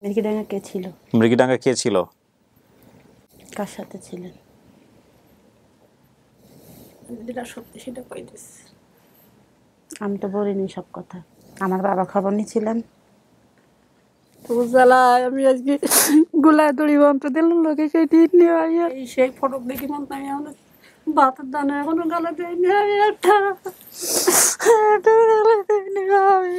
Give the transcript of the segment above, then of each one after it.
মৃগীডাঙ্গা কে ছিল? মৃগীডাঙ্গা কে ছিল? কার সাথে ছিলেন? যেটা সত্যি সেটা কই দিস। আমি তো বলিনি সব কথা। আমার বাবা খবর নিয়েছিলেন। তো জ্বালায় আমি আজকে গোলায় দড়ি বন্ধ দিলাম লোকে সেই টিট নিয়ে আইয়া এই সেই ফটক দেখি মতো আমি আমার ভাতের দানা এখনো গালা দেয়নি আমি একটা গালা দেয়নি আমি।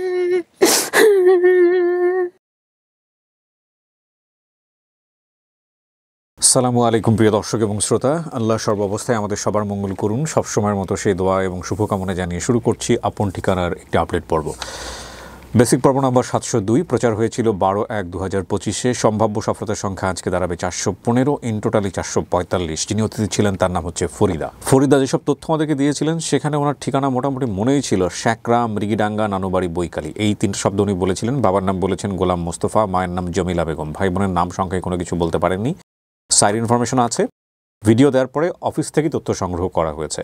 আসসালামু আলাইকুম প্রিয় দর্শক এবং শ্রোতা, আল্লাহ সর্বাবস্থায় আমাদের সবার মঙ্গল করুন। সবসময়ের মতো সেই দোয়া এবং শুভকামনা জানিয়ে শুরু করছি আপন ঠিকানার একটি আপডেট পর্ব। বেসিক পর্ব নম্বর 702 প্রচার হয়েছিল 12/1/2025। সম্ভাব্য সফলতার সংখ্যা আজকে দাঁড়াবে 415, ইন টোটালি 445। যিনি অতিথি ছিলেন তার নাম হচ্ছে ফরিদা। যেসব তথ্য আমাদেরকে দিয়েছিলেন সেখানে ওনার ঠিকানা মোটামুটি মনেই ছিল শ্যাকরা, মৃগীডাঙ্গা, নানুবাড়ি, বৈকালী। এই তিনটা শব্দ উনি বলেছিলেন। বাবার নাম বলেছেন গোলাম মোস্তফা, মায়ের নাম জমিলা বেগম। ভাই বোনের নাম সংখ্যায় কোনো কিছু বলতে পারেননি। সাইড ইনফরমেশন আছে। ভিডিও দেওয়ার পরে অফিস থেকে তথ্য সংগ্রহ করা হয়েছে।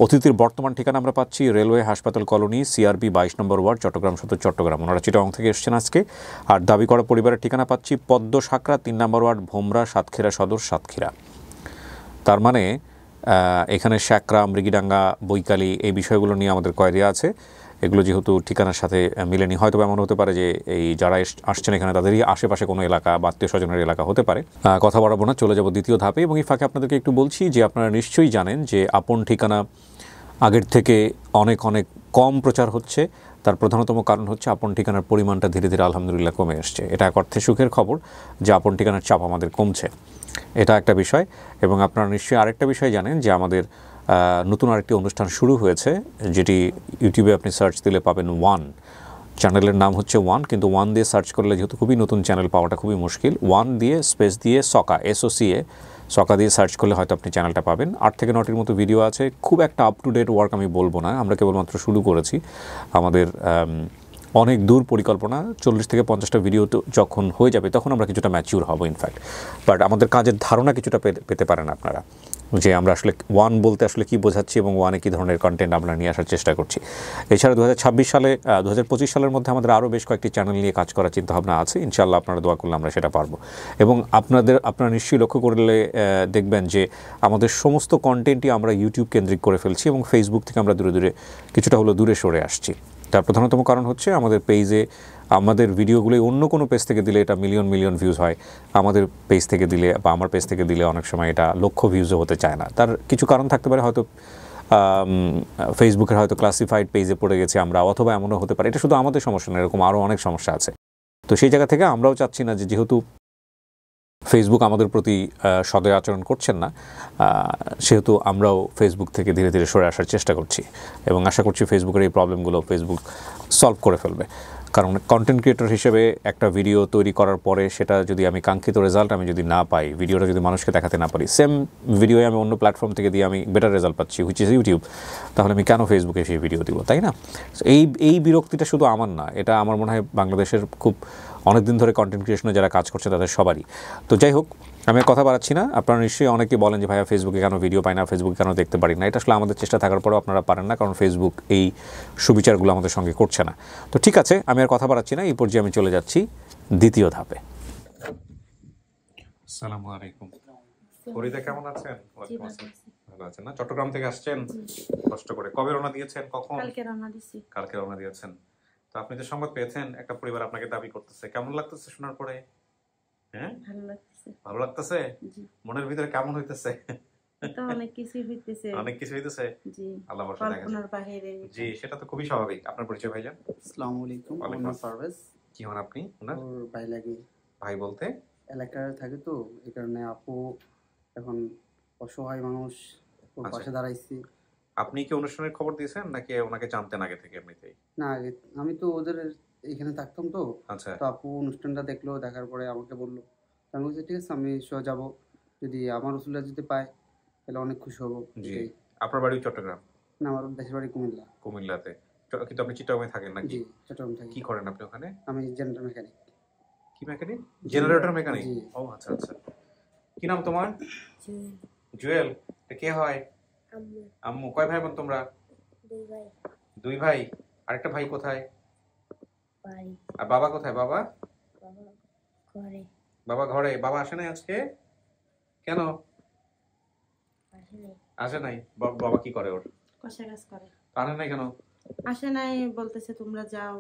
অতিথির বর্তমান ঠিকানা আমরা পাচ্ছি রেলওয়ে হাসপাতাল কলোনি, সিআরবি 22 নম্বর ওয়ার্ড, চট্টগ্রাম সদর, চট্টগ্রাম। ওনারা চিটাগং থেকে এসেছেন আজকে। আর দাবি করা পরিবারের ঠিকানা পাচ্ছি পদ্ম সাকরা, 3 নম্বর ওয়ার্ড, ভোমরা, সাতক্ষীরা সদর, সাতক্ষীরা। তার মানে এখানে শ্যাকরা, মৃগীডাঙ্গা, বৈকালী এই বিষয়গুলো নিয়ে আমাদের কোয়েরি আছে। এগুলো যেহেতু ঠিকানার সাথে মিলেনি, হয়তো এমন হতে পারে যে এই যারা আসছেন এখানে তাদেরই আশেপাশে কোনো এলাকা বা আত্মীয় স্বজনের এলাকা হতে পারে। কথা বাড়াবো না, চলে যাব দ্বিতীয় ধাপে। এবং এই ফাঁকে আপনাদেরকে একটু বলছি যে আপনারা নিশ্চয়ই জানেন যে আপন ঠিকানা আগের থেকে অনেক অনেক কম প্রচার হচ্ছে। তার প্রধানতম কারণ হচ্ছে আপন ঠিকানার পরিমাণটা ধীরে ধীরে আলহামদুলিল্লাহ কমে আসছে। এটা এক অর্থে সুখের খবর যে আপন ঠিকানার চাপ আমাদের কমছে, এটা একটা বিষয়। এবং আপনারা নিশ্চয়ই আরেকটা বিষয় জানেন যে আমাদের নতুন আরেকটি অনুষ্ঠান শুরু হয়েছে, যেটি ইউটিউবে আপনি সার্চ দিলে পাবেন ওয়ান। চ্যানেলের নাম হচ্ছে ওয়ান, কিন্তু ওয়ান দিয়ে সার্চ করলে যেহেতু খুবই নতুন চ্যানেল পাওয়াটা খুবই মুশকিল। ওয়ান দিয়ে স্পেস দিয়ে সকা, SOCA, সকা দিয়ে সার্চ করলে হয়তো আপনি চ্যানেলটা পাবেন। 8 থেকে 9টির মতো ভিডিও আছে। খুব একটা আপ টু ডেট ওয়ার্ক আমি বলবো না, আমরা কেবলমাত্র শুরু করেছি। আমাদের অনেক দূর পরিকল্পনা। 40 থেকে 50টা ভিডিও তো যখন হয়ে যাবে তখন আমরা কিছুটা ম্যাচিউর হব ইনফ্যাক্ট। বাট আমাদের কাজের ধারণা কিছুটা পেতে পারেন আপনারা যে আমরা আসলে ওয়ান বলতে আসলে কী বোঝাচ্ছি এবং ওয়ানে কী ধরনের কন্টেন্ট আমরা নিয়ে আসার চেষ্টা করছি। এছাড়া 2026 সালে 2025 সালের মধ্যে আমাদের আরও বেশ কয়েকটি চ্যানেল নিয়ে কাজ করার চিন্তাভাবনা আছে। ইনশাআল্লাহ আপনারা দোয়া করলে আমরা সেটা পারবো। এবং আপনারা নিশ্চয়ই লক্ষ্য করলে দেখবেন যে আমাদের সমস্ত কন্টেন্টই আমরা ইউটিউব কেন্দ্রিক করে ফেলছি এবং ফেসবুক থেকে আমরা কিছুটা হলো দূরে সরে আসছি। তার প্রধানতম কারণ হচ্ছে আমাদের পেজে আমাদের ভিডিওগুলোই অন্য কোনো পেজ থেকে দিলে এটা মিলিয়ন ভিউজ হয়, আমাদের পেজ থেকে দিলে বা আমার পেজ থেকে দিলে অনেক সময় এটা লক্ষ ভিউজও হতে চায় না। তার কিছু কারণ থাকতে পারে, হয়তো ফেসবুকের হয়তো ক্লাসিফাইড পেজে পড়ে গেছে আমরা, অথবা এমনও হতে পারে। এটা শুধু আমাদের সমস্যা না, এরকম আরও অনেক সমস্যা আছে। তো সেই জায়গা থেকে আমরাও চাচ্ছি না যেহেতু ফেসবুক আমাদের প্রতি সদয় আচরণ করছেন না, সেহেতু আমরাও ফেসবুক থেকে ধীরে ধীরে সরে আসার চেষ্টা করছি এবং আশা করছি ফেসবুকের এই প্রবলেমগুলো ফেসবুক সলভ করে ফেলবে। কারণ কন্টেন্ট ক্রিয়েটর হিসেবে একটা ভিডিও তৈরি করার পরে সেটা যদি আমি কাঙ্ক্ষিত রেজাল্ট আমি যদি না পাই, ভিডিওটা যদি মানুষকে দেখাতে না পারি, সেম ভিডিও আমি অন্য প্ল্যাটফর্ম থেকে দিয়ে আমি বেটার রেজাল্ট পাচ্ছি, হুইচ ইজ ইউটিউব, তাহলে আমি কেন ফেসবুকে সেই ভিডিও দিব, তাই না? এই বিরক্তিটা শুধু আমার না, এটা আমার মনে হয় বাংলাদেশের খুব অনেক দিন ধরে কন্টেন্ট ক্রিয়েশনে যারা কাজ করছে তাদের সবারই। তো যাই হোক, আমি কথা বাড়াচ্ছি না। আপনারা নিশ্চয়ই অনেকে বলেন যে ভাইয়া ফেসবুকে কেন ভিডিও পাই না, ফেসবুকে কেন দেখতে পারি না। এটা আসলে আমাদের চেষ্টা থাকার পরেও আপনারা পারেন না, কারণ ফেসবুক এই সুবিচারগুলো আমাদের সঙ্গে করছে না। তো ঠিক আছে, আমি আর কথা বাড়াচ্ছি না, এই পর্যায়ে আমি চলে যাচ্ছি দ্বিতীয় ধাপে। আসসালামু আলাইকুম। ফরিদা কেমন আছেন? ভালো আছেন না? চট্টগ্রাম থেকে আসছেন কষ্ট করে। কবে রওনা দিয়েছেন? কখন? কালকে রওনা দিয়েছেন। তো আপনি যে সংবাদ পেয়েছেন একটা পরিবার আপনাকে দাবি করতেছে, কেমন লাগতেছে শোনার পরে? হ্যাঁ, ভালো লাগতেছে। মনের ভিতরে কেমন হইতেছে? অনেক কিছুই হইতেছে। আল্লাহ ভরসা দেখা যায়। জি, সেটা তো খুবই স্বাভাবিক। আপনার পরিচয় ভাইজান? আসসালামু আলাইকুম। পারভেজ। কি হন আপনি? ওনার ভাই লাগে। ভাই বলতে এলাকায় থাকে তো এই কারণে আপু এখন অসহায় মানুষ, ওর পাশে দাঁড়াইছি। আপনি কি অনুষ্ঠানের খবর দিয়েছেন নাকি ওনাকে জানতেন আগে থেকে এমনিতেই? না, আগে আমি তো ওদের এখানে থাকতাম তো। আচ্ছা। তো আপু অনুষ্ঠানটা দেখলো, দেখার পরে আমাকে বললো, আমি বলছি ঠিক আছে আমি যাবো, যদি আমার রসুলটা যদি পায় তাহলে অনেক খুশি হবো। জি। আপনার বাড়ি চট্টগ্রাম? না, আমার দেশের বাড়ি কুমিল্লা। কুমিল্লাতে। কিন্তু আপনি চিটাগংয়ে থাকেন নাকি? জি, চট্টগ্রাম থাকি। কি করেন আপনি ওখানে? আমি জেনারেটর মেকানিক। কি মেকানিক? Generator mechanic. ও আচ্ছা আচ্ছা। কি নাম তোমার? জুয়েল। কে হয়? আম্মু। কয় ভাই বোন তোমরা? দুই ভাই। আরেকটা ভাই কোথায়? আর বাবা কোথায়? বাবা ঘরে বাবা ঘরে? বাবা আসে নাই আজকে? কেন আসলে আসে নাই? বাবা কি করে? ওর কষা কাজ করে। আনে নাই কেন? আসে নাই বলতেছে তোমরা যাও,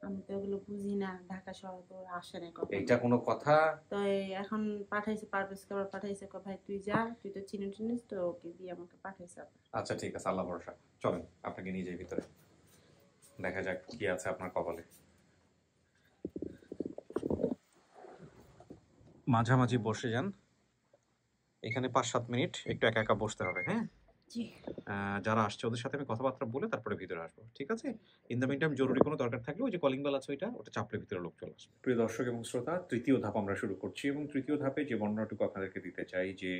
আমি তো এগুলো বুঝি না, ঢাকা শহর তো আসে নাই কখন। এইটা কোনো কথা? তো এখন পাঠাইছে, পারভেজকে আবার পাঠাইছে, ভাই তুই যা, তুই তো চিনিস তো, ওকে দিয়ে আমাকে পাঠাইছে। আচ্ছা ঠিক আছে, আল্লাহ ভরসা। চলেন আপনাকে নিয়ে যাই ভিতরে, দেখা যাক কি আছে আপনার কপালে। মাঝামাঝি বসে যান, এখানে 5-7 মিনিট একটু একা একা বসতে হবে, হ্যাঁ? জি। যারা আসছে ওদের সাথে আমি কথাবার্তা বলে তারপরে ভিতরে আসবো, ঠিক আছে? ইন দ্য মিন টাইম জরুরি কোনো দরকার থাকলে ওই যে কলিং বেল আছে ওটা চাপলে ভিতরে লোক চলে আসবে। প্রিয় দর্শক এবং শ্রোতা, তৃতীয় ধাপ আমরা শুরু করছি এবং তৃতীয় ধাপে যে বর্ণনাটুকু আপনাদেরকে দিতে চাই যে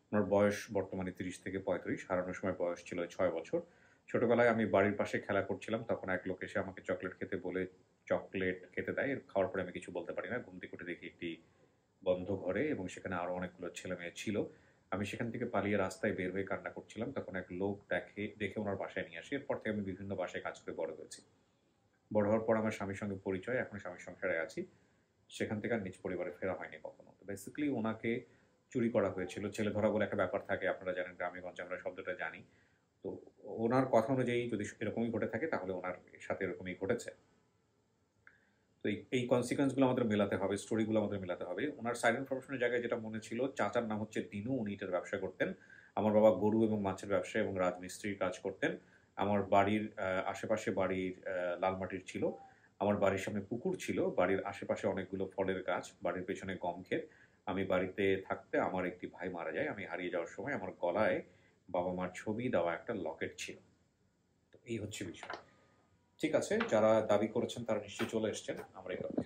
ওনার বয়স বর্তমানে 30 থেকে 35, হারানোর সময় বয়স ছিল 6 বছর। ছোটবেলায় আমি বাড়ির পাশে খেলা করছিলাম, তখন এক লোক এসে আমাকে চকলেট খেতে বলে চকলেট খেতে দেয়। খাওয়ার পরে আমি কিছু বলতে পারি না, ঘুম থেকে উঠে দেখি একটি বন্ধ ঘরে এবং সেখানে আরো অনেকগুলো ছেলে মেয়ে ছিল। আমি সেখান থেকে পালিয়ে রাস্তায় বের হয়ে কান্না করছিলাম, তখন এক লোক দেখে ওনার বাসায় নিয়ে আসে। এরপর থেকে আমি বিভিন্ন বাসায় কাজ করে বড় হয়েছি। বড় হওয়ার পর আমার স্বামীর সঙ্গে পরিচয়, এখন স্বামীর সংসারে আছি। সেখান থেকে আর নিজ পরিবারে ফেরা হয়নি কখনো। তো বেসিক্যালি ওনাকে চুরি করা হয়েছিল, ছেলে ধরা বলে একটা ব্যাপার থাকে, আপনারা জানেন, গ্রামেগঞ্জে আমরা শব্দটা জানি। তো ওনার কথা অনুযায়ী যদি এরকমই ঘটে থাকে তাহলে ওনার সাথে এরকমই ঘটেছে। তো এই কনসিকোয়েন্সগুলো আমাদের মেলাতে হবে, স্টোরিগুলো আমাদের মেলাতে হবে। ওনার সাইড ইনফরমেশনের জায়গায় যেটা মনে ছিল, চাচার নাম হচ্ছে দিনু, উনি এটার ব্যবসা করতেন। আমার বাবা গরু এবং মাছের ব্যবসা এবং রাজমিস্ত্রির কাজ করতেন। আমার বাড়ির আশেপাশে বাড়ির লালমাটির ছিল। আমার বাড়ির সামনে পুকুর ছিল, বাড়ির আশেপাশে অনেকগুলো ফলের গাছ, বাড়ির পেছনে গম ক্ষেত। আমি বাড়িতে থাকতে আমার একটি ভাই মারা যায়। আমি হারিয়ে যাওয়ার সময় আমার গলায় বাবা মার ছবি দেওয়া একটা লকেট ছিল। তো এই হচ্ছে বিষয়। ঠিক আছে, যারা দাবি করেছেন তারা নিশ্চয়ই চলে এসেছেন, আমরা এই কথা।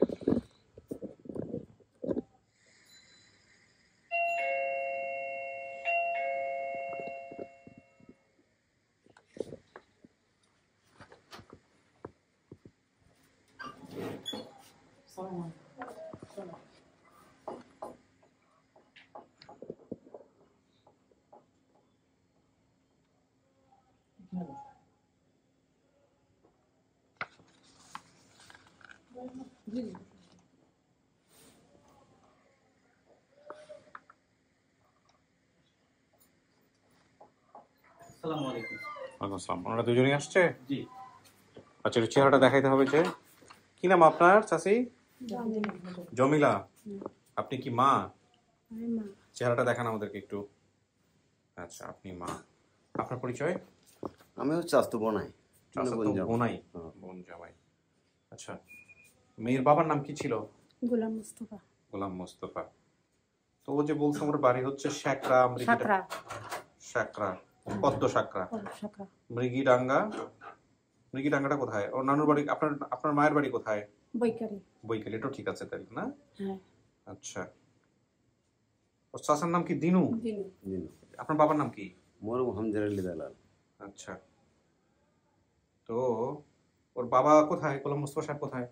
আসসালামু আলাইকুম। ওয়ালাইকুম আসসালাম। ওনারা দুজনেই আসছে? জি। আচ্ছা, একটু চেহারাটা দেখাইতে হবে। যে কি নাম আপনার চাচি? জমিলা। আপনি কি মা? চেহারাটা দেখান আমাদেরকে একটু। আচ্ছা, আপনি মা। আপনার পরিচয়? আমি হচ্ছে আস্ত বোনাই। বোনাই, বোন জামাই। আচ্ছা, মেয়ের বাবার নাম কি ছিল? গোলাম মুস্তফা। গোলাম মোস্তফা। তো ও যে বলছে ওর বাড়ি হচ্ছে সাকরা, সাকরা, পদ্ম সাকরা, মৃগীডাঙ্গা। মৃগীডাঙ্গাটা কোথায়? ওর নানুর বাড়ি। আপনার মায়ের বাড়ি কোথায়? বৈকালি। এটাও ঠিক আছে তাহলে, না? আচ্ছা, ওর চাচার নাম কি? দিনু। আপনার বাবার নাম কি? মরহুম হামজার আলী দালাল। আচ্ছা, তো ওর বাবা কোথায়? গোলাম মোস্তফা সাহেব কোথায়?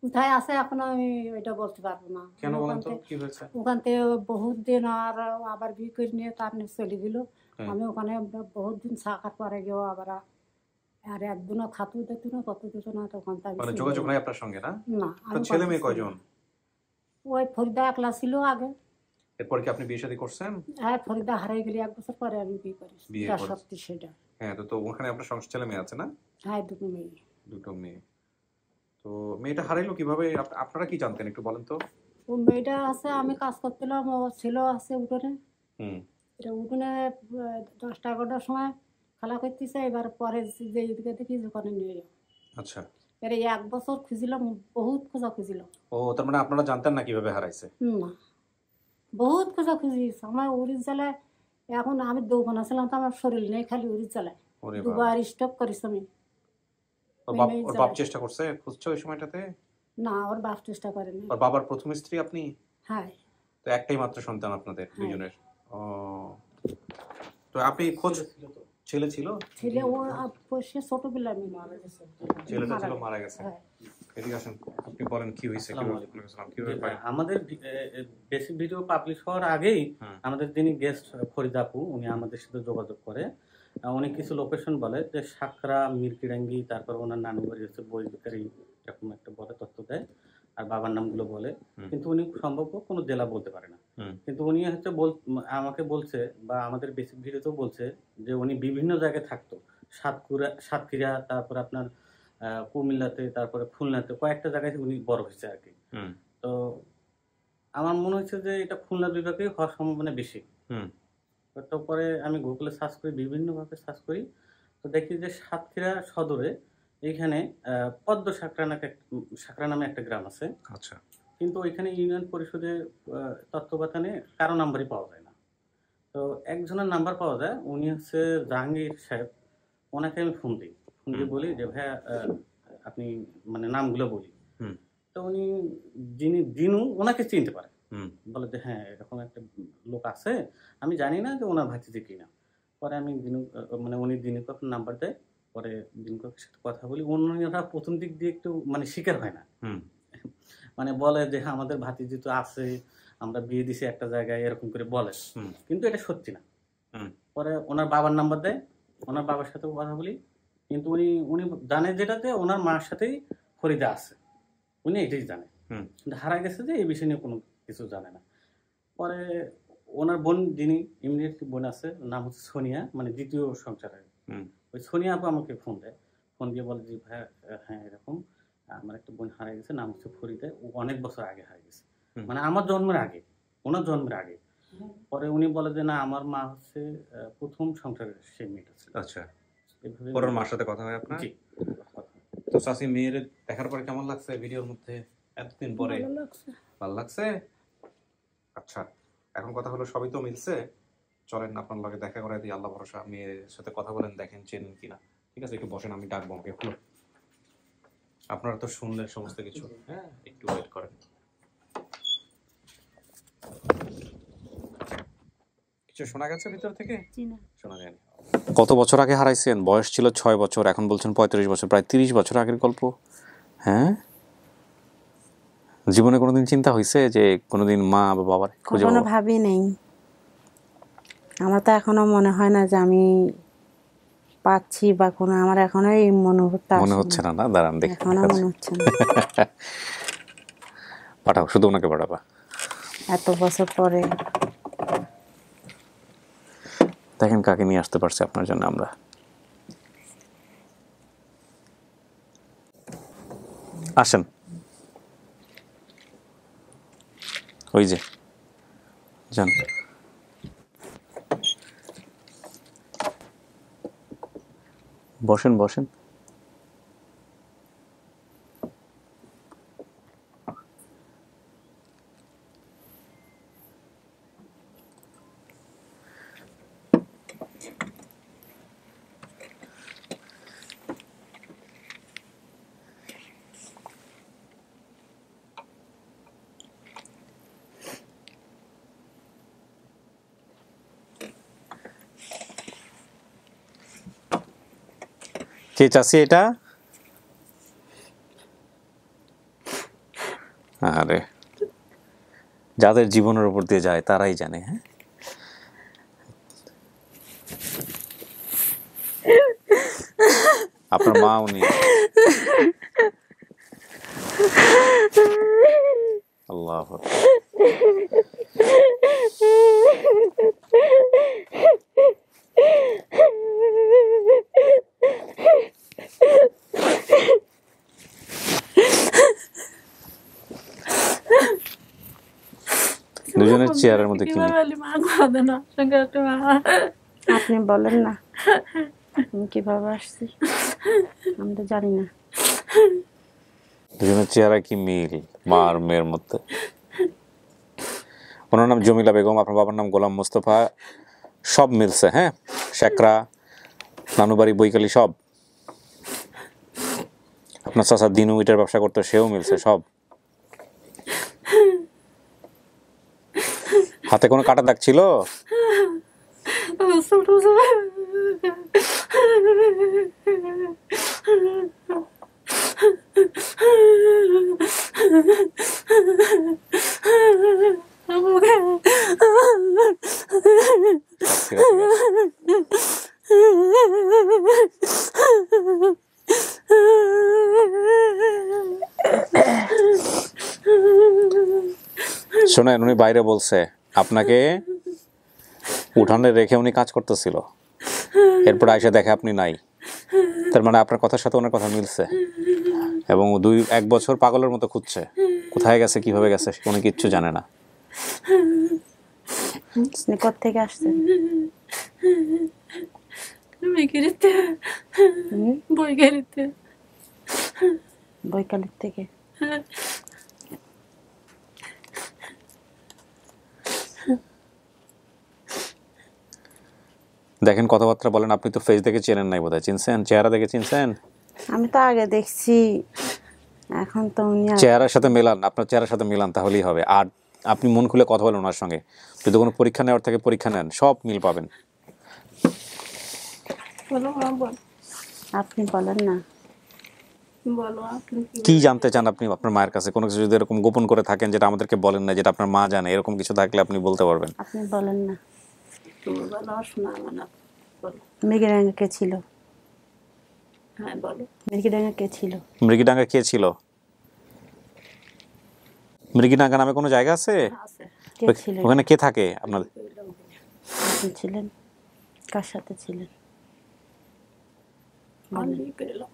কোথায় আছে এখন আমি ওইটা বলতে পারবো না। কেন বলেন তো, কি হয়েছে? ওখান থেকে বহুত দিন আর আবার বিয়ে করে নিয়ে তার নিয়ে চলে গেল। আমি ওখানে বহুত দিন থাকার পরে গিয়েও আবার আর একদিনও খাতু দেখতো না, কত দিত না, তখন মানে যোগাযোগ নাই আপনার সঙ্গে? না। না। তো ছেলে মেয়ে কয়জন? ওই ফরিদা একলা ছিল আগে। এরপর কি আপনি বিয়ে শাদী করছেন? হ্যাঁ, ফরিদা হারাই গেলি 1 বছর পরে আমি বিয়ে করি। সত্যি সেটা। হ্যাঁ, তো ওখানে আপনার সংসার, ছেলে মেয়ে আছে না? হ্যাঁ, দুটো মেয়ে। তো মেয়েটা হারাইলো কিভাবে? আপনারা কি জানতেন একটু বলেন তো। ও মেয়েটা আছে, আমি কাজ করছিলাম, ও ছিল আছে উঠোনে। এটা উঠোনে 10টা-11টার সময় খেলা করতেছে। এবার পরে যে এদিকে দেখি দোকানে নিয়ে যাও। আচ্ছা, এর 1 বছর খুঁজিলাম, বহুত খোঁজা খুঁজিলাম। ও, তার মানে আপনারা জানতেন না কিভাবে হারাইছে? না, বহুত খোঁজা খুঁজি। আমার উড়ির জ্বালায় এখন আমি দোকানে ছিলাম তো আমার শরীর নেই, খালি উড়ির জ্বালায় 2বার স্টপ করিস আমি। ওর বাপ চেষ্টা করছে, খুঁজছে ওই সময়টাতে? না, ওর বাপ চেষ্টা করেনি। ওর বাবার প্রথম স্ত্রী আপনি? হ্যাঁ। তো একটাই মাত্র সন্তান আপনাদের দুজনের? ও, তো আপনি খোঁজ, ছেলে ছিল? ছেলে ও সে ছোটবেলায় মারা গেছে। ছেলেটা ছিল মারা গেছে। এদিকে আসেন, আপনি বলেন কি হয়েছে। আমাদের বেসিক ভিডিও পাবলিশ হওয়ার আগেই আমাদের যিনি গেস্ট ফরিদা আপু, উনি আমাদের সাথে যোগাযোগ করে। উনি কিছু লোকেশন বলে যে সাকরা, মিরকিডাঙ্গি, তারপর ওনার নানু বাড়ি হচ্ছে বইকারি, এরকম একটা বলে তথ্য দেয়। আর বাবার নামগুলো বলে, কিন্তু উনি সম্ভবত কোনো জেলা বলতে পারে না। হুম। কিন্তু উনি হচ্ছে আমাকে বলছে বা আমাদের বেসিক ভিডিওতেও বলছে যে উনি বিভিন্ন জায়গায় থাকতো, সাতক্ষীরা, তারপর আপনার কুমিল্লাতে, তারপরে খুলনাতে, কয়েকটা জায়গায় উনি বড় হয়েছে আর কি। তো আমার মনে হচ্ছে যে এটা খুলনা বিভাগে হওয়ার সম্ভাবনা বেশি। তো পরে আমি গুগলে সার্চ করি, বিভিন্নভাবে সার্চ করি, তো দেখি যে সাতক্ষীরা সদরে এইখানে পদ্ম সাঁকড়া নামে একটা গ্রাম আছে। আচ্ছা। কিন্তু ওইখানে ইউনিয়ন পরিষদের তত্ত্বাবধানে কারো নাম্বারই পাওয়া যায় না। তো একজনের নাম্বার পাওয়া যায়, উনি হচ্ছে জাহাঙ্গীর সাহেব। ওনাকে আমি ফোন দিই, ফোন দিয়ে বলি যে ভাইয়া আপনি মানে নামগুলো বলি। তো উনি যিনি দিনু, ওনাকে চিনতে পারে, বলে যে হ্যাঁ এরকম একটা লোক আছে, আমি জানি না যে ওনার ভাতিজি কিনা। পরে আমি দিনু মানে উনি দিনুকে নাম্বার দেয়, পরে দিনুকের সাথে কথা বলি। অন্যরা প্রথম দিক দিয়ে একটু মানে স্বীকার হয় না, মানে বলে যে হ্যাঁ আমাদের ভাতিজি তো আছে, আমরা বিয়ে দিছি একটা জায়গায়, এরকম করে বলে, কিন্তু এটা সত্যি না। পরে ওনার বাবার নাম্বার দেয়, ওনার বাবার সাথেও কথা বলি, কিন্তু উনি জানে যেটা যে ওনার মার সাথেই ফরিদা আছে, উনি এটাই জানে, কিন্তু হারা গেছে যে এই বিষয় নিয়ে কোনো কিছু জানে না। পরে ওনার বোন, যিনি ইমিডিয়েট বোন আছে, নাম হচ্ছে সোনিয়া, মানে দ্বিতীয় সংসারের, ওই সোনিয়া আপু আমাকে ফোন দেয়, ফোন দিয়ে বলে যে ভাইয়া হ্যাঁ এরকম আমার একটা বোন হারিয়ে গেছে, নাম হচ্ছে ফরিদা, ও অনেক বছর আগে হারিয়ে গেছে, মানে আমার জন্মের আগে, ওনার জন্মের আগে। পরে উনি বলে যে না আমার মা হচ্ছে প্রথম সংসারের সেই মেয়েটা ছিল। আচ্ছা, পরের মার সাথে কথা হয় আপনার? জি। তো চাচি, মেয়ের দেখার পরে কেমন লাগছে ভিডিওর মধ্যে এতদিন পরে? ভালো লাগছে। আচ্ছা, এখন কথা হলো সবই তো মিলছে, চলেন আপনার লগে দেখা করে দিই, আল্লাহ ভরসা। মেয়ের সাথে কথা বলেন, দেখেন চেনেন কিনা। ঠিক আছে, একটু বসেন, আমি ডাকবো আমাকে। আপনারা তো শুনলেন সমস্ত কিছু, হ্যাঁ একটু ওয়েট করেন। কিছু শোনা গেছে ভিতর থেকে? শোনা যায়নি। কত বছর আগে হারাইছেন? বয়স ছিল 6 বছর, এখন বলছেন 35 বছর, প্রায় 30 বছর আগের গল্প। হ্যাঁ, জীবনে কোনোদিন চিন্তা হয়েছে যে কোনোদিন মা বা বাবার খুঁজে কখনো ভাবি নেই। আমার তো এখনো মনে হয় না যে আমি পাচ্ছি বা কোনো, আমার এখনো এই মনে হচ্ছে না। না দাঁড়ান দেখি, এখনো মনে হচ্ছে না। পাঠাও, শুধু ওনাকে পাঠাবা। এত বছর পরে দেখেন কাকে নিয়ে আসতে পারছি আপনার জন্য আমরা। আসেন, ওই যে যান। বসেন বসেন। কে চাষি এটা? আরে যাদের জীবনের উপর দিয়ে যায় তারাই জানে। হ্যাঁ, আপনার মা উনি। আল্লাহ দুজনের চেয়ারের মধ্যে কি? আপনি বলেন না আমি কিভাবে আসছি, আমি তো জানি না। দুজনের চেহারা কি মিল মা আর মেয়ের মধ্যে। ওনার নাম জমিলা বেগম, আপনার বাবার নাম গোলাম মোস্তফা। সব মিলছে। হ্যাঁ, শেকরা, নানুবাড়ি, বৈকালি সব। আপনার চাচা দিনু ইটার ব্যবসা করতে, সেও মিলছে সব। হাতে কোনো কাটা দাগ ছিল? শোনেন, উনি বাইরে বলছে আপনাকে উঠানে রেখে উনি কাজ করতেছিল, এরপর আইসা দেখে আপনি নাই। তার মানে আপনার কথার সাথে ওনার কথা মিলছে, এবং 1 বছর পাগলের মতো খুঁজছে কোথায় গেছে, কিভাবে গেছে, উনি কিচ্ছু জানে না। আপনি কোত্থেকে আসছেন? বিক্রিতে, বইকারিতে। বৈকালিক থেকে। দেখেন কথাবার্তা বলেন, আপনি তো ফেস দেখে চেনেন নাই বোধহয়, চিনছেন? চেহারা দেখে চিনছেন? আমি তো আগে দেখছি, এখন তো উনি চেহারার সাথে মেলান, আপনার চেহারার সাথে মেলান, তাহলেই হবে। আর আপনি মন খুলে কথা বলেন ওনার সঙ্গে, যদি কোনো পরীক্ষা নেওয়ার থেকে পরীক্ষা নেন, সব মিল পাবেন। বলো মা, বল, আপনি বলেন না। বলো আপনি কি জানতে চান আপনি আপনার মায়ের কাছে? কোনো কিছু যদি এরকম গোপন করে থাকেন যেটা আমাদেরকে বলেন না, যেটা আপনার মা জানে, এরকম কিছু থাকলে আপনি বলতে পারবেন। আপনি বলেন না। তুমি বলো, শোনা মানে বলো। মৃগীডাঙ্গা কে ছিল? হ্যাঁ বলো। মৃগীডাঙ্গা কে ছিল? মৃগীডাঙ্গা কে ছিল? মৃগীডাঙ্গা নামে কোনো জায়গা আছে? আছে। কে ছিল? ওখানে কে থাকে আপনার? আপনি ছিলেন? কার সাথে ছিলেন? আমি করলাম,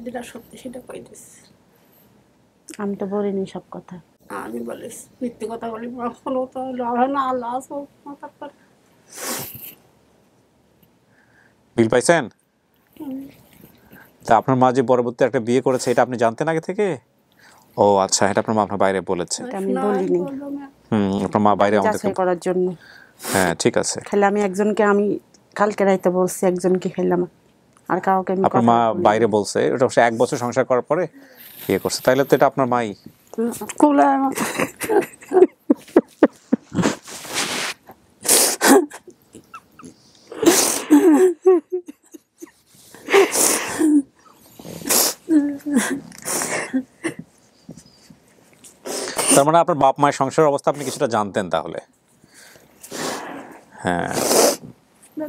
যেটা সত্যি সেটা কইতেছি। আমি তো বলিনি সব কথা। আমি বলিস মিথ্যে কথা বলি, কোনো তো হবে না। আল্লাহ আসো তারপর বিল পাইছেন? তা আপনার মা যে পরবর্তী একটা বিয়ে করেছে, এটা আপনি জানতেন আগে থেকে? ও আচ্ছা, এটা আপনার মা আপনার বাইরে বলেছে। এটা আমি বলিনি। আপনার মা বাইরে আমাদেরকে, যাচাই করার জন্য। হ্যাঁ ঠিক আছে। খালি আমি একজনকে, আমি কালকে রাইতে বলছি একজনকে খেলাম, আর কাউকে আমি আপনার মা বাইরে বলছে, এটা অবশ্য 1 বছর সংসার করার পরে বিয়ে করছে, তাইলে তো এটা আপনার মাই। কোলা তার মানে আপনার বাপ মায়ের সংসারের অবস্থা আপনি কিছুটা জানতেন তাহলে। হ্যাঁ,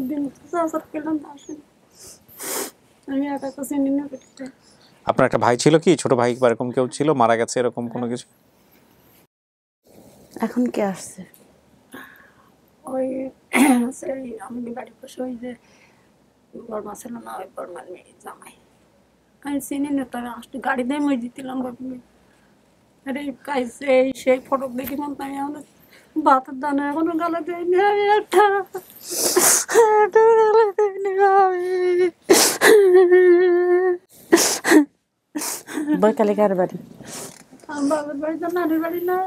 দিন সাসার পেলাম আসেন, আমি একা তো চিনি না। আপনার একটা ভাই ছিল কি? ছোট ভাই বা এরকম কেউ ছিল মারা গেছে, এরকম কোনো কিছু? এখন কে আসছে? ওই সেই আমাদের বাড়ির পাশে ওই যে বর্মা ছিল না, ওই বর্মার মেয়ে জামাই। আমি চিনি না, তবে আসতে গাড়ি দিয়ে মই দিতেলাম বাবু। আরে কাজ এই সেই ফটো দেখি মন আমি এখন ভাতের দানা এখনো গালা দেয়নি। আমি একটা গালা দেয়নি আমি। বৈকালে কার বাড়ি? আমার বাবার বাড়ি তো নানির বাড়ি না,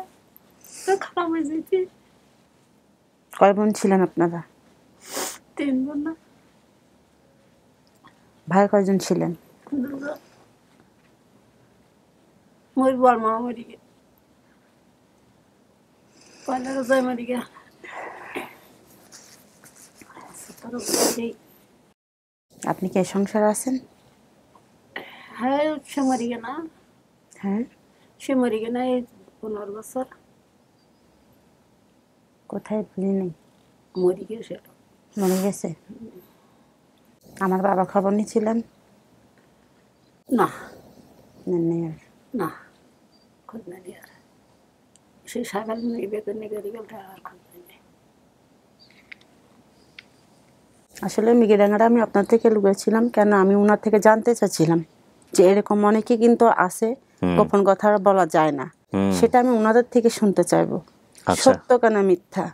তো খারাপ হয়ে যেতি। কয় বোন ছিলেন আপনারা? 3 বোন না, ভাই কয়জন ছিলেন? মোর বর্মা মরি গে, পয়লা রোজায় মরি গে। আপনি কি সংসারে আছেন? হ্যাঁ সে মরি গে না, হ্যাঁ। সে মরি গে না এই 15 বছর কোথায় ভুলি নেই? মরি গে, সেটা মরে গেছে। আমার বাবা খবর নিয়েছিলেন? না নেই আর। না, খোঁজ না দিয়ে আর সেই সকাল বেতন নিয়ে গেলে আর খোঁজ নেই। আসলে মৃগীডাঙ্গাটা আমি আপনার থেকে লুকিয়েছিলাম কেন, আমি ওনার থেকে জানতে চাচ্ছিলাম যে এরকম অনেকে কিন্তু আছে, গোপন কথা বলা যায় না, সেটা আমি ওনাদের থেকে শুনতে চাইবো। সত্য কেন মিথ্যা?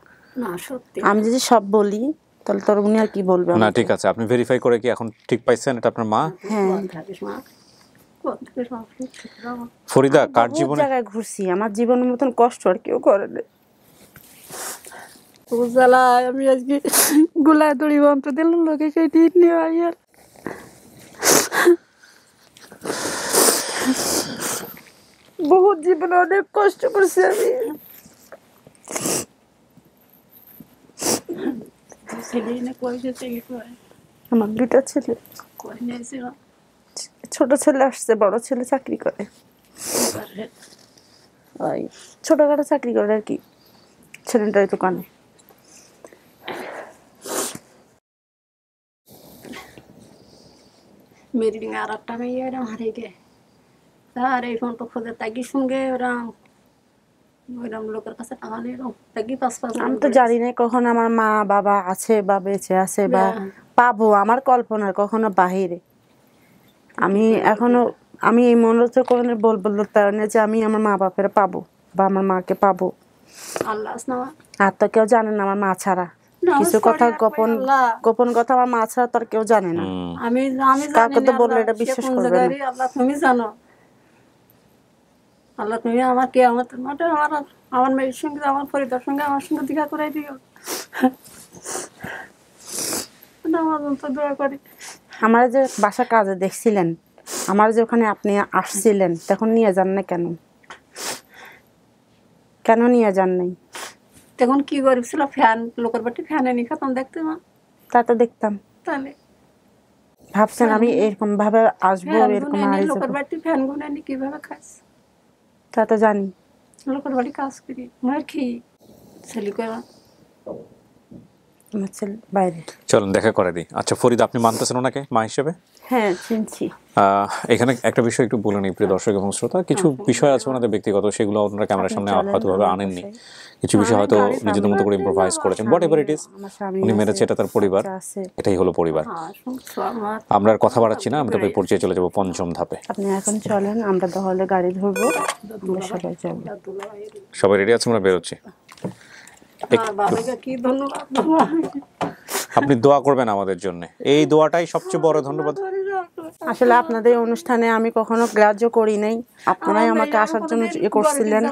না সত্যি। আমি যদি সব বলি তাহলে তোর উনি আর কি বলবে? না ঠিক আছে, আপনি ভেরিফাই করে কি এখন ঠিক পাইছেন এটা আপনার মা? হ্যাঁ। ফরিদা, কার বহুত জীবনে জায়গায় ঘুরছি, আমার জীবনের মতন কষ্ট আর কেউ করে না। জ্বালায় আমি আজকে গোলায় দড়ি বন্ধ দিলাম, লোকে সেই টিট নিয়ে আইয়ার বহুত জীবনে অনেক কষ্ট করছি আমি। আমার 2টা ছেলে, ছোট ছেলে আসছে, বড় ছেলে চাকরি করে, ওই ছোটখাটো চাকরি করে আর কি, ছেলেটার দোকানে। মেরিডিং আর একটা মেয়ে এরম হারিয়ে গে, তার এই ফোন তো খোঁজে তাকি সঙ্গে ওরা ওইরকম লোকের কাছে টাকা নেই, এরকম কি 5-5 আমি তো জানি না কখন আমার মা বাবা আছে বা বেঁচে আছে বা পাবো, আমার কল্পনার কখনো বাহিরে। আমি এখনো আমি এই মনোরথ করে বলবো না যে আমি আমার মা বাপের পাবো বা আমার মাকে পাবো। আল্লাহ আসনা আর তো কেউ জানে না আমার মা ছাড়া। কিছু কথা গোপন কথা আমার মা ছাড়া তো আর কেউ জানে না। আমি আমি কাউকে জানি তো না বললে আল্লাহ এটা সে বিশ্বাস কোন করবে না। জায়গায়, আল্লাহ তুমি জানো। আল্লাহ তুমি আমার কিয়ামতের মাঠে আমার মেয়ের সঙ্গে, আমার পরিবারের সঙ্গে আমার সঙ্গে দেখা করাই দিও। আমার তো দোয়া করি। আমার যে বাসা কাজে দেখছিলেন, আমার যে ওখানে আপনি আসছিলেন, তখন নিয়ে যান না কেন? কেন নিয়ে যান নাই? তখন কি গরিব ছিল, ফ্যান লোকের বাড়ি ফ্যান এনে খেতাম, দেখতে মা তা তো দেখতাম। তাহলে ভাবছেন আমি এরকম ভাবে আসবো, ফ্যান এরকম গুনে হারিয়ে লোকের যাবো? বাড়ি ফ্যান গুনে এনে কিভাবে খাস? তা তো জানি। লোকের বাড়ি কাজ করি, মার খেয়ে ছেলে করে। আমার ছেলে বাইরে। চলুন দেখা করে দিই। আচ্ছা ফরিদা, আপনি মানতেছেন ওনাকে মা হিসেবে? হ্যাঁ চিনছি। এখানে একটা বিষয় একটু বলে নিই প্রিয় দর্শক এবং শ্রোতা, কিছু বিষয় আছে ওনাদের ব্যক্তিগত, সেগুলো ওনারা ক্যামেরার সামনে হয়তো ভাবে আনেননি। কিছু বিষয় হয়তো নিজেদের মতো করে ইম্প্রোভাইজ করেছেন, হোয়াট এভার ইট ইজ। উনি মেরেছে, এটা তার পরিবার, এটাই হলো পরিবার। আমরা আর কথা বাড়াচ্ছি না, আমরা পরিচয়ে চলে যাবো পঞ্চম ধাপে। আপনি এখন চলেন, আমরা তাহলে গাড়ি ধরবো, আমরা সবাই যাবো। সবাই রেডি আছে? আমরা বেরোচ্ছি। বাবাকে কি ধন্যবাদ। আপনি দোয়া করবেন আমাদের জন্য, এই দোয়াটাই সবচেয়ে বড় ধন্যবাদ। আসলে আপনাদের অনুষ্ঠানে আমি কখনো গ্রাহ্য করি নাই, আপনারাই আমাকে আসার জন্য ইয়ে করছিলেন।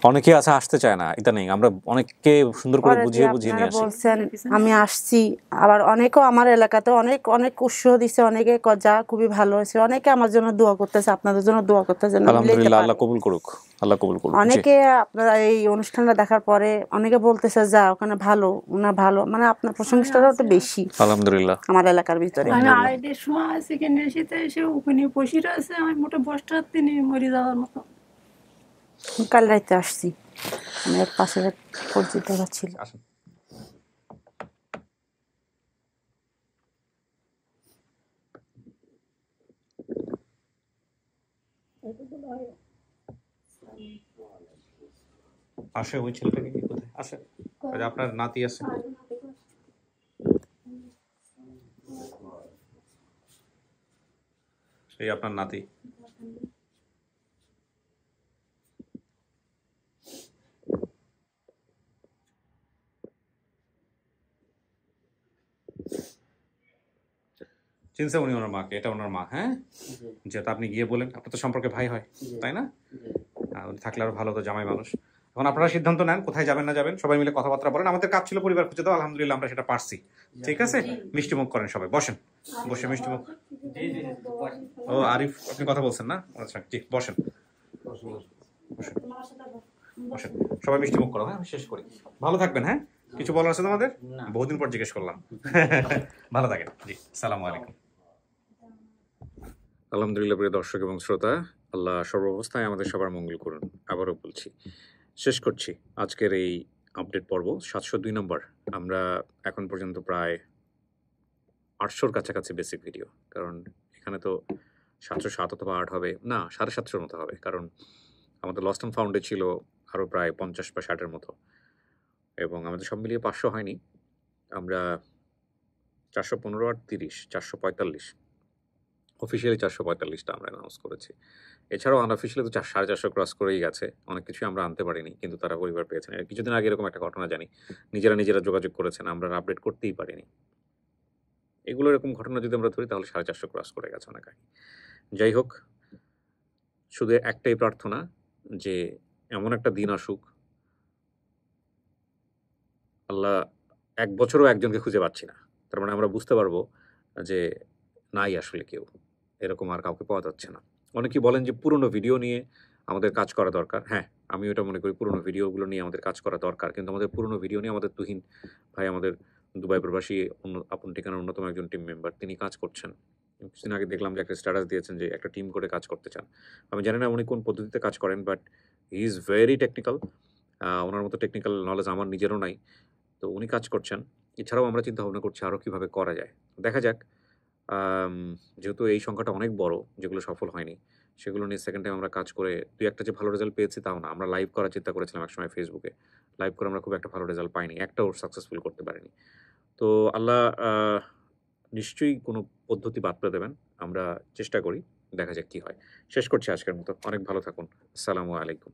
অনেকে আছে আসতে চায় না, এটা নেই, আমরা অনেককে সুন্দর করে বুঝিয়ে বুঝিয়ে নিয়ে আসি। বলছেন আমি আসছি, আবার অনেকেও আমার এলাকাতে অনেক অনেক উৎসাহ দিছে, অনেকে যা খুবই ভালো হয়েছে, অনেকে আমার জন্য দোয়া করতেছে, আপনাদের জন্য দোয়া করতেছে। আলহামদুলিল্লাহ, আল্লাহ কবুল করুক, আল্লাহ কবুল করুক। অনেকে আপনারা এই অনুষ্ঠানটা দেখার পরে অনেকে বলতেছে যা ওখানে ভালো, ওনার ভালো, মানে আপনার প্রশংসাটাও তো বেশি আলহামদুলিল্লাহ আমার এলাকার ভিতরে। আমি আড়াইটের সময় আছি কিনে এসেতে এসে ওখানে বসে রয়েছে, আমি মোটে বসটা তিনি মরে যাওয়ার মতো। কাল রাইতে আসছি, আমার পাশের পরিচিত ছিল। আসে ওই ছেলেটাকে কি কোথায় আসে? আপনার নাতি আছে? সেই আপনার নাতি। চিনছে উনি ওনার মাকে? এটা ওনার মা। হ্যাঁ, যেহেতু আপনি গিয়ে বলেন, আপনার তো সম্পর্কে ভাই হয় তাই না? উনি থাকলে আরো ভালো, তো জামাই মানুষ। এখন আপনারা সিদ্ধান্ত নেন কোথায় যাবেন না যাবেন, সবাই মিলে কথাবার্তা বলেন। আমাদের কাজ ছিল পরিবার খুঁজে দাও, আলহামদুলিল্লাহ আমরা সেটা পারছি। ঠিক আছে, মিষ্টি মুখ করেন সবাই, বসেন, বসে মিষ্টি মুখ। ও আরিফ, আপনি কথা বলছেন না? আচ্ছা ঠিক, বসেন বসেন বসেন, সবাই মিষ্টি মুখ করো। হ্যাঁ, আমি শেষ করি। ভালো থাকবেন। হ্যাঁ, কিছু বলার আছে তোমাদের? বহুদিন পর জিজ্ঞেস করলাম। ভালো থাকেন। জি, আসসালামু আলাইকুম। আলহামদুলিল্লাহ প্রিয় দর্শক এবং শ্রোতা, আল্লাহ সর্বাবস্থায় আমাদের সবার মঙ্গল করুন। আবারও বলছি, শেষ করছি আজকের এই আপডেট পর্ব 702 নম্বর। আমরা এখন পর্যন্ত প্রায় 800-র কাছাকাছি বেসিক ভিডিও, কারণ এখানে তো 707 অথবা 8 হবে না, 750-র মতো হবে, কারণ আমাদের লস্ট অ্যান্ড ফাউন্ডে ছিল আরও প্রায় 50 বা 60-এর মতো, এবং আমাদের সব মিলিয়ে 500 হয়নি। আমরা 415 আর 30, 445, অফিসিয়ালি 445টা আমরা অ্যানাউন্স করেছি। এছাড়াও আনঅফিসিয়ালি তো 450 ক্রস করেই গেছে। অনেক কিছুই আমরা আনতে পারিনি, কিন্তু তারা পরিবার পেয়েছেন। কিছুদিন আগে এরকম একটা ঘটনা জানি, নিজেরা যোগাযোগ করেছেন, আমরা আপডেট করতেই পারিনি। এগুলো এরকম ঘটনা যদি আমরা ধরি তাহলে 450 ক্রস করে গেছে অনেক আগে। যাই হোক, শুধু একটাই প্রার্থনা যে এমন একটা দিন আসুক, আল্লাহ 1 বছরও একজনকে খুঁজে পাচ্ছি না, তার মানে আমরা বুঝতে পারবো যে নাই আসলে কেউ, এরকম আর কাউকে পাওয়া যাচ্ছে না। অনেকেই বলেন যে পুরনো ভিডিও নিয়ে আমাদের কাজ করা দরকার। হ্যাঁ, আমি ওটা মনে করি, পুরনো ভিডিওগুলো নিয়ে আমাদের কাজ করা দরকার, কিন্তু আমাদের পুরনো ভিডিও নিয়ে আমাদের তুহিন ভাই, আমাদের দুবাই প্রবাসী আপন ঠিকানার অন্যতম একজন টিম মেম্বার, তিনি কাজ করছেন। কিছুদিন আগে দেখলাম যে একটা স্ট্যাটাস দিয়েছেন যে একটা টিম করে কাজ করতে চান। আমি জানি না উনি কোন পদ্ধতিতে কাজ করেন, but he is very technical. ওনার মতো টেকনিক্যাল নলেজ আমার নিজেরও নাই, তো উনি কাজ করছেন। এছাড়াও আমরা চিন্তা ভাবনা করছি আরও কীভাবে করা যায়, দেখা যাক। যেহেতু এই সংখ্যাটা অনেক বড় যেগুলো সফল হয়নি, সেগুলো নিয়ে সেকেন্ড টাইম আমরা কাজ করে 2-1টা যে ভালো রেজাল্ট পেয়েছি তাও না। আমরা লাইভ করার চিন্তা করেছিলাম একসময় ফেসবুকে। লাইভ করে আমরা খুব একটা ভালো রেজাল্ট পাইনি। একটাও সাকসেসফুল করতে পারিনি। তো আল্লাহ নিশ্চয়ই কোনো পদ্ধতি বাতলে দেবেন। আমরা চেষ্টা করি। দেখা যাক কি হয়। শেষ করছি আজকের মতো। অনেক ভালো থাকুন। আসসালামু আলাইকুম।